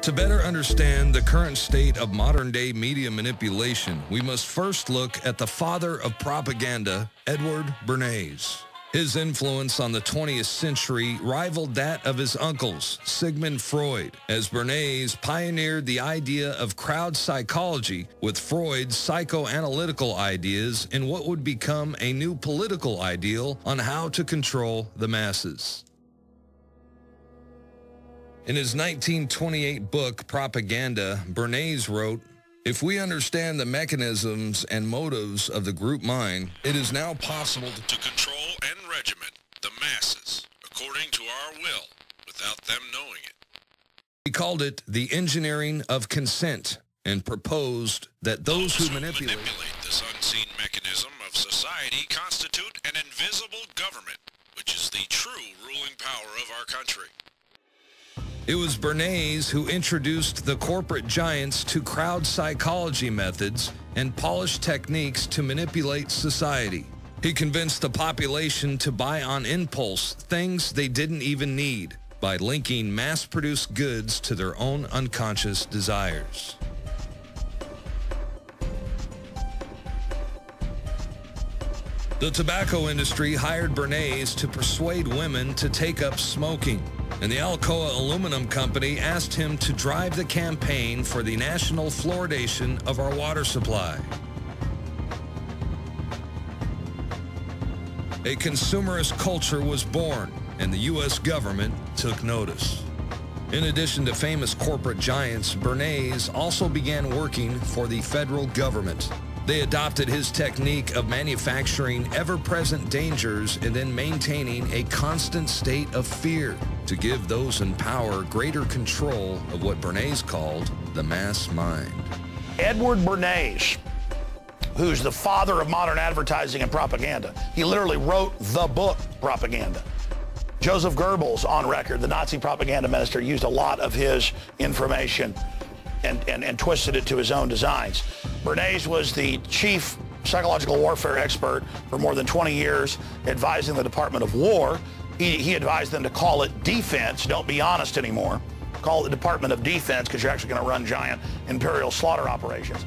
To better understand the current state of modern-day media manipulation, we must first look at the father of propaganda, Edward Bernays. His influence on the 20th century rivaled that of his uncles, Sigmund Freud, as Bernays pioneered the idea of crowd psychology with Freud's psychoanalytical ideas in what would become a new political ideal on how to control the masses. In his 1928 book, Propaganda, Bernays wrote, "If we understand the mechanisms and motives of the group mind, it is now possible to control and regiment the masses according to our will without them knowing it." He called it the engineering of consent and proposed that those who manipulate this unseen mechanism of society constitute an invisible government, which is the true ruling power of our country. It was Bernays who introduced the corporate giants to crowd psychology methods and polished techniques to manipulate society. He convinced the population to buy on impulse things they didn't even need by linking mass-produced goods to their own unconscious desires. The tobacco industry hired Bernays to persuade women to take up smoking, and the Alcoa Aluminum Company asked him to drive the campaign for the national fluoridation of our water supply. A consumerist culture was born, and the U.S. government took notice. In addition to famous corporate giants, Bernays also began working for the federal government. They adopted his technique of manufacturing ever-present dangers and then maintaining a constant state of fear to give those in power greater control of what Bernays called the mass mind. Edward Bernays, who's the father of modern advertising and propaganda, he literally wrote the book Propaganda. Joseph Goebbels, on record, the Nazi propaganda minister, used a lot of his information and twisted it to his own designs. Bernays was the chief psychological warfare expert for more than 20 years, advising the Department of War. He advised them to call it defense. Don't be honest anymore. Call it the Department of Defense, because you're actually going to run giant imperial slaughter operations.